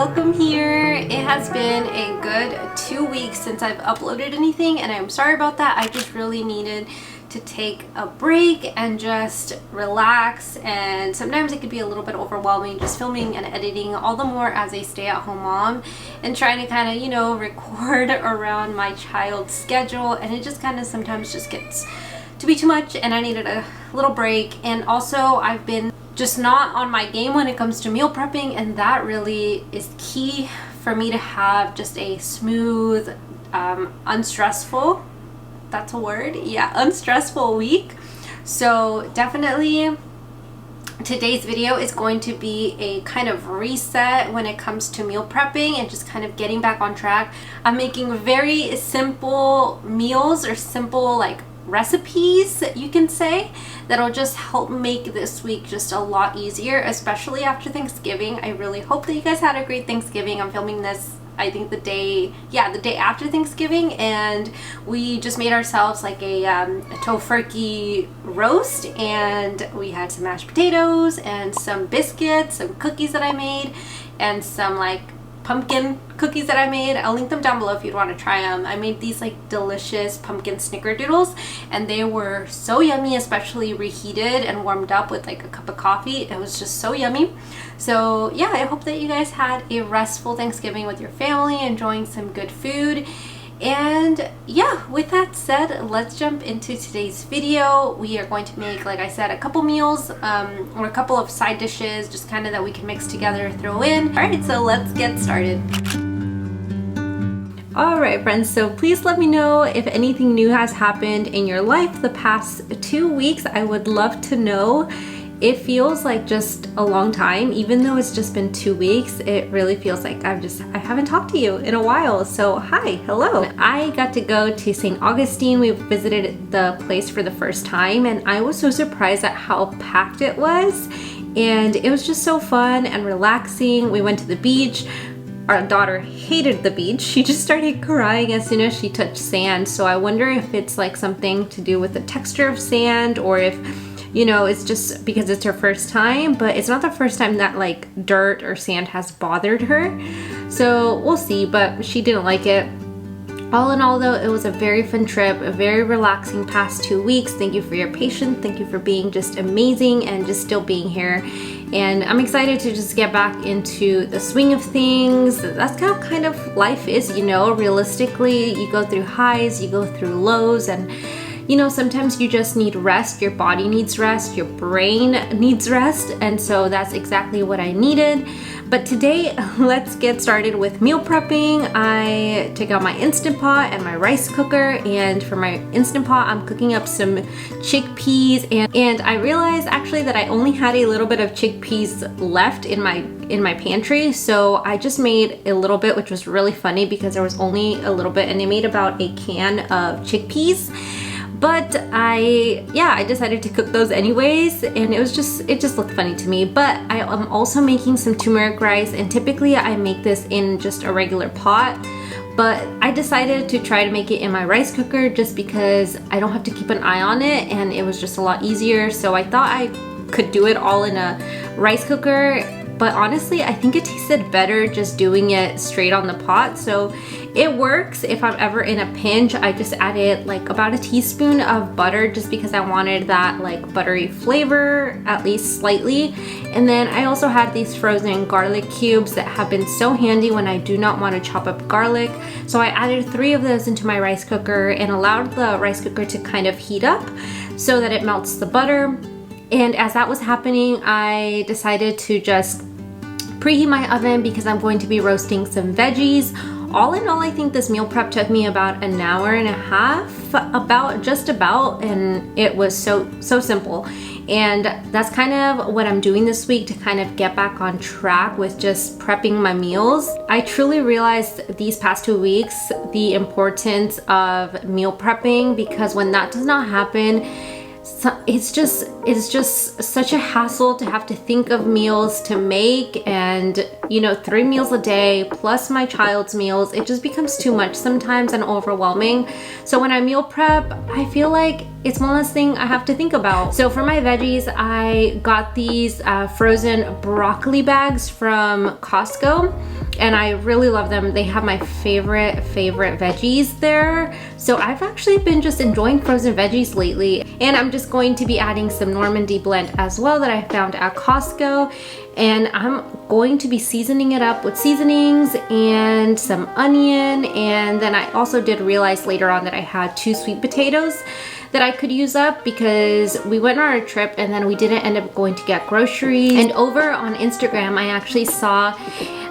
welcome here. It has been a good 2 weeks since I've uploaded anything, and I'm sorry about that. I just really needed to take a break and just relax, and sometimes it could be a little bit overwhelming just filming and editing, all the more as a stay-at-home mom and trying to kind of, you know, record around my child's schedule, and it just kind of sometimes just gets to be too much, and I needed a little break. And also I've been just not on my game when it comes to meal prepping, and that really is key for me to have just a smooth, unstressful, that's a word, yeah, unstressful week. So definitely today's video is going to be a kind of reset when it comes to meal prepping and just kind of getting back on track. I'm making very simple meals, or simple like recipes, you can say, that'll just help make this week just a lot easier, especially after Thanksgiving. I really hope that you guys had a great Thanksgiving. I'm filming this, I think the day after Thanksgiving, and we just made ourselves like a tofurkey roast, and we had some mashed potatoes and some biscuits, some cookies that I made, and some like pumpkin cookies that I made. I'll link them down below if you'd want to try them. I made these like delicious pumpkin snickerdoodles, and they were so yummy, especially reheated and warmed up with like a cup of coffee. It was just so yummy. So yeah, I hope that you guys had a restful Thanksgiving with your family, enjoying some good food. And yeah, with that said, let's jump into today's video. We are going to make, like I said, a couple meals or a couple of side dishes, just kind of that we can mix together, throw in. All right, so let's get started. All right, friends, so please let me know if anything new has happened in your life the past 2 weeks. I would love to know. It feels like just a long time, even though it's just been 2 weeks. It really feels like I haven't talked to you in a while. So hi, hello. I got to go to St. Augustine. We visited the place for the first time, and I was so surprised at how packed it was. And it was just so fun and relaxing. We went to the beach. Our daughter hated the beach. She just started crying as soon as she touched sand. So I wonder if it's like something to do with the texture of sand, or if, you know, it's just because it's her first time. But it's not the first time that like dirt or sand has bothered her. So we'll see, but she didn't like it. All in all though, it was a very fun trip, a very relaxing past 2 weeks. Thank you for your patience. Thank you for being just amazing and just still being here. And I'm excited to just get back into the swing of things. That's how kind of life is, you know. Realistically, you go through highs, you go through lows, and you know, sometimes you just need rest. Your body needs rest, your brain needs rest, and so that's exactly what I needed. But today, let's get started with meal prepping. I took out my Instant Pot and my rice cooker, and for my Instant Pot, I'm cooking up some chickpeas, and I realized actually that I only had a little bit of chickpeas left in my pantry, so I just made a little bit, which was really funny because there was only a little bit, and I made about a can of chickpeas. But I decided to cook those anyways, and it just looked funny to me. But I am also making some turmeric rice, and typically I make this in just a regular pot, but I decided to try to make it in my rice cooker just because I don't have to keep an eye on it, and it was just a lot easier. So I thought I could do it all in a rice cooker, but honestly I think it tasted better just doing it straight on the pot. So it works. If I'm ever in a pinch, I just added like about a teaspoon of butter just because I wanted that like buttery flavor, at least slightly. And then I also had these frozen garlic cubes that have been so handy when I do not want to chop up garlic. So I added 3 of those into my rice cooker and allowed the rice cooker to kind of heat up so that it melts the butter. And as that was happening, I decided to just preheat my oven because I'm going to be roasting some veggies. All in all, I think this meal prep took me about an hour and a half, just about, and it was so simple. And that's kind of what I'm doing this week to kind of get back on track with just prepping my meals. I truly realized these past 2 weeks the importance of meal prepping, because when that does not happen, it's just such a hassle to have to think of meals to make, and you know, 3 meals a day plus my child's meals, it just becomes too much sometimes and overwhelming. So when I meal prep, I feel like it's one less thing I have to think about. So for my veggies, I got these frozen broccoli bags from Costco. and I really love them. They have my favorite veggies there. So I've actually been just enjoying frozen veggies lately, and I'm just going to be adding some Normandy blend as well that I found at Costco, and I'm going to be seasoning it up with seasonings and some onion. And then I also did realize later on that I had 2 sweet potatoes that I could use up because we went on a trip and then we didn't end up going to get groceries. And over on Instagram, I actually saw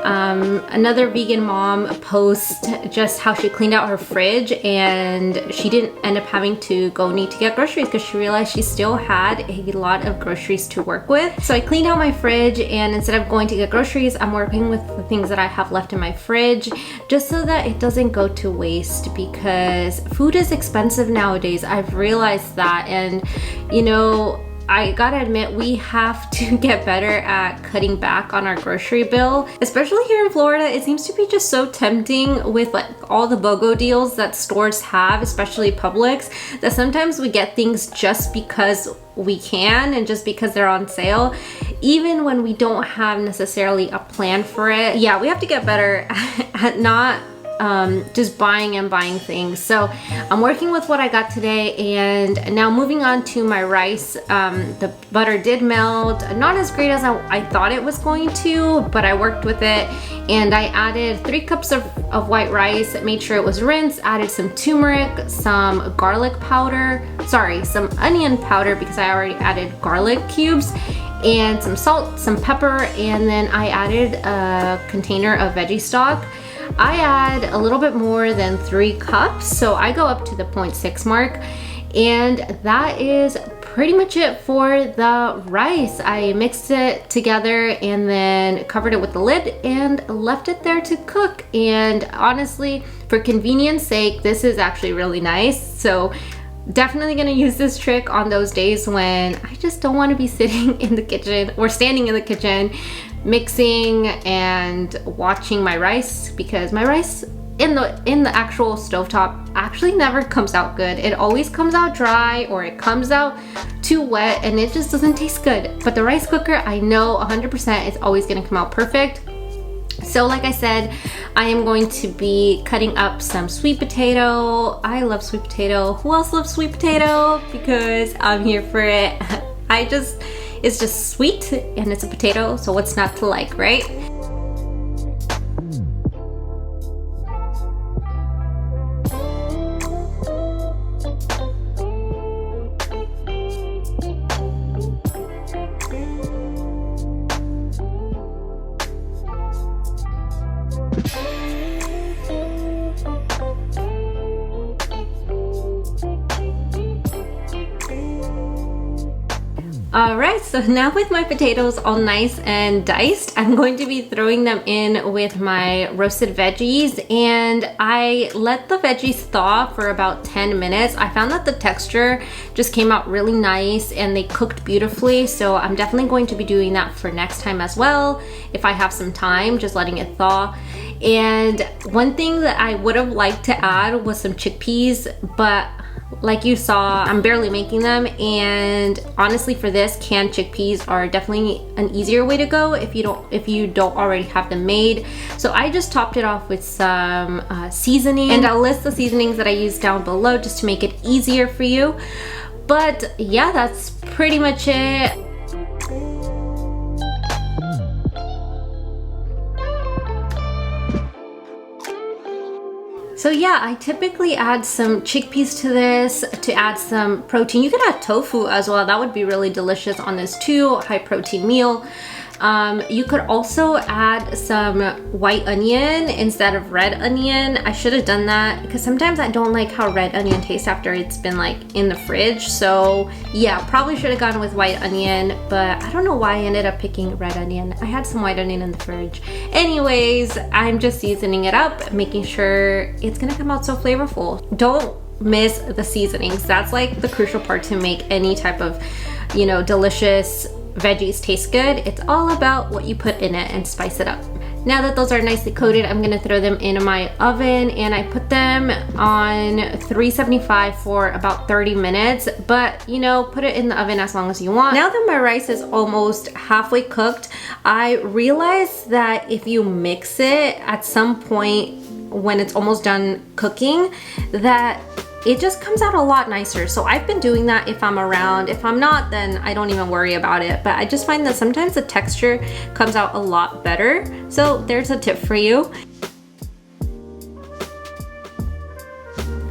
another vegan mom post just how she cleaned out her fridge, and she didn't end up having to go need to get groceries because she realized she still had a lot of groceries to work with. So I cleaned out my fridge, and instead of going to get groceries, I'm working with the things that I have left in my fridge just so that it doesn't go to waste, because food is expensive nowadays. I've realized that, and you know, I gotta admit, we have to get better at cutting back on our grocery bill. Especially here in Florida, it seems to be just so tempting with like all the BOGO deals that stores have, especially Publix, that sometimes we get things just because we can and just because they're on sale, even when we don't have necessarily a plan for it. Yeah, we have to get better at not just buying things. So I'm working with what I got today, and now moving on to my rice. The butter did melt, not as great as I thought it was going to, but I worked with it, and I added 3 cups of white rice, made sure it was rinsed, added some turmeric, some garlic powder, some onion powder because I already added garlic cubes, and some salt, some pepper, and then I added a container of veggie stock. I add a little bit more than 3 cups, so I go up to the 0.6 mark, and that is pretty much it for the rice. I mixed it together and then covered it with the lid and left it there to cook. And honestly, for convenience sake, this is actually really nice. So definitely gonna use this trick on those days when I just don't want to be sitting in the kitchen or standing in the kitchen mixing and watching my rice, because my rice in the actual stovetop actually never comes out good. It always comes out dry, or it comes out too wet, and it just doesn't taste good. But the rice cooker, I know 100% it's always gonna come out perfect. So like I said, I am going to be cutting up some sweet potato. I love sweet potato. Who else loves sweet potato? Because I'm here for it. It's just sweet and it's a potato, so what's not to like, right? Alright, so now with my potatoes all nice and diced, I'm going to be throwing them in with my roasted veggies, and I let the veggies thaw for about 10 minutes. I found that the texture just came out really nice and they cooked beautifully, so I'm definitely going to be doing that for next time as well if I have some time, just letting it thaw. And one thing that I would have liked to add was some chickpeas, but like you saw, I'm barely making them, and honestly for this, canned chickpeas are definitely an easier way to go if you don't already have them made. So I just topped it off with some seasoning, and I'll list the seasonings that I use down below just to make it easier for you. But yeah, that's pretty much it. So yeah, I typically add some chickpeas to this to add some protein. You could add tofu as well. That would be really delicious on this too, high protein meal. You could also add some white onion instead of red onion. I should have done that because sometimes I don't like how red onion tastes after it's been like in the fridge. So yeah, probably should have gone with white onion, but I don't know why I ended up picking red onion. I had some white onion in the fridge. Anyways, I'm just seasoning it up, making sure it's gonna come out so flavorful. Don't miss the seasonings. That's like the crucial part to make any type of, you know, delicious veggies taste good. It's all about what you put in it and spice it up. Now that those are nicely coated, I'm gonna throw them in my oven, and I put them on 375 for about 30 minutes, but you know, put it in the oven as long as you want. Now that my rice is almost halfway cooked, I realized that if you mix it at some point when it's almost done cooking, that it just comes out a lot nicer. So I've been doing that if I'm around. If I'm not, then I don't even worry about it. But I just find that sometimes the texture comes out a lot better. So there's a tip for you.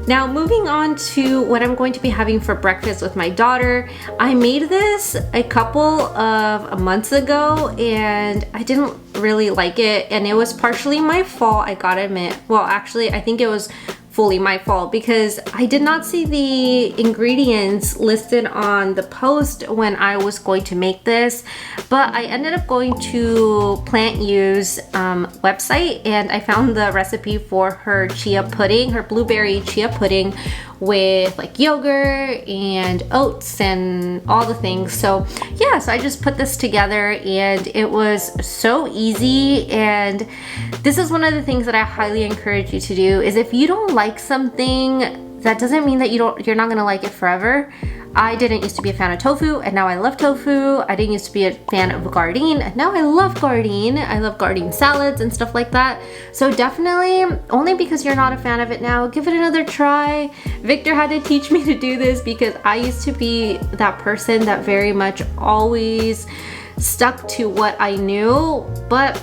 Now moving on to what I'm going to be having for breakfast with my daughter. I made this a couple of months ago and I didn't really like it, and it was partially my fault, I gotta admit. Well, actually, I think it was fully my fault because I did not see the ingredients listed on the post when I was going to make this, but I ended up going to Plant U's website and I found the recipe for her chia pudding, her blueberry chia pudding with like yogurt and oats and all the things. So yeah, so I just put this together and it was so easy. And this is one of the things that I highly encourage you to do, is if you don't like something, that doesn't mean that you're not gonna like it forever. I didn't used to be a fan of tofu and now I love tofu. I didn't used to be a fan of gardein and now I love gardein. I love gardein salads and stuff like that. So definitely, only because you're not a fan of it now, give it another try. Victor had to teach me to do this because I used to be that person that very much always stuck to what I knew, but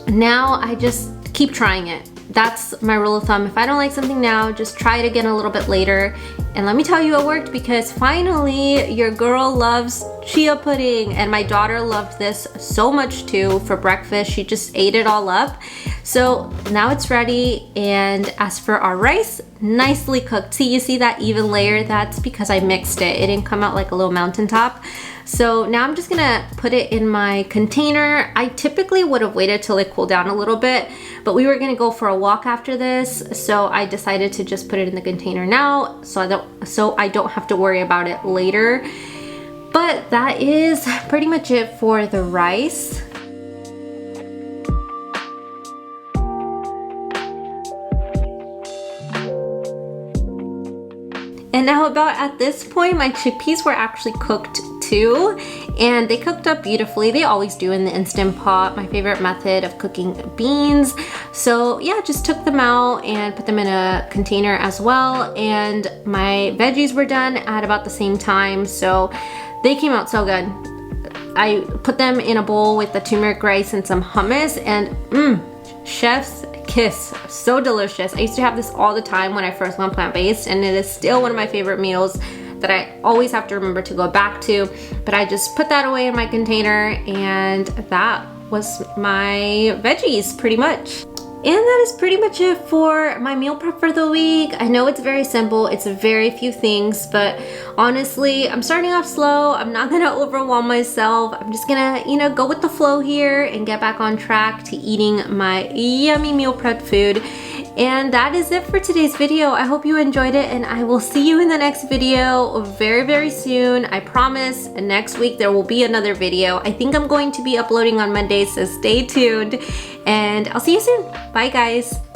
now I just keep trying it. That's my rule of thumb. If I don't like something now, just try it again a little bit later. And let me tell you, it worked, because finally your girl loves chia pudding, and my daughter loved this so much too for breakfast. She just ate it all up. So now it's ready. And as for our rice, nicely cooked. See, you see that even layer? That's because I mixed it. It didn't come out like a little mountaintop. So now I'm just gonna put it in my container. I typically would have waited till it cooled down a little bit, but we were gonna go for a walk after this, so I decided to just put it in the container now so I don't have to worry about it later. But that is pretty much it for the rice. And now about at this point, my chickpeas were actually cooked too, and they cooked up beautifully. They always do in the Instant Pot, my favorite method of cooking beans. So yeah, just took them out and put them in a container as well. And my veggies were done at about the same time, so they came out so good. I put them in a bowl with the turmeric rice and some hummus, and chef's kiss, so delicious. I used to have this all the time when I first went plant-based, and it is still one of my favorite meals that I always have to remember to go back to. But I just put that away in my container, and that was my veggies pretty much. And that is pretty much it for my meal prep for the week. I know it's very simple, it's very few things, but honestly, I'm starting off slow. I'm not gonna overwhelm myself. I'm just gonna, go with the flow here and get back on track to eating my yummy meal prep food. And that is it for today's video. I hope you enjoyed it, and I will see you in the next video very, very soon. I promise next week there will be another video. I think I'm going to be uploading on Mondays, so stay tuned, and I'll see you soon. Bye guys.